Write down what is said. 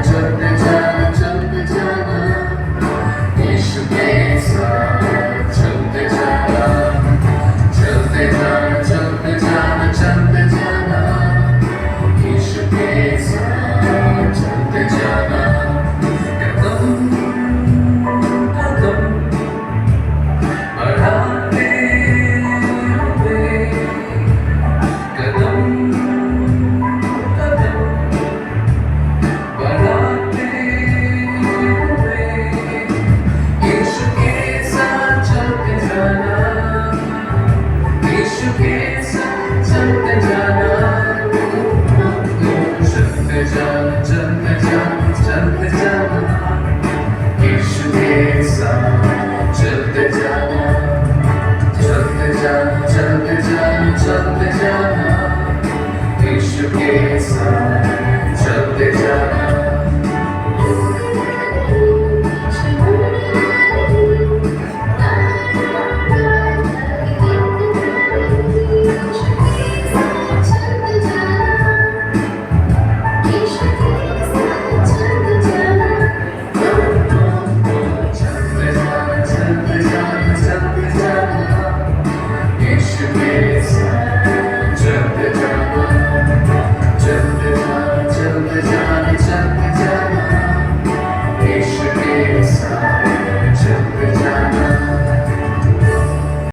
चलते जाना चलते जाना यीशु के साथ चलते जाना चलते जाना चलते जाना चलते जाना यीशु के साथ चलते जाना कदम कदम बढ़ाते हुए कदम कदम बढ़ाते हुए यीशु के साथ चलते जाना यीशु के साथ चलते जाना चलते जाना चलते जाना चलते जाना यीशु के साथ चलते जाना चलते जाना चलते जाना चलते जाना यीशु के साथ चलते जाना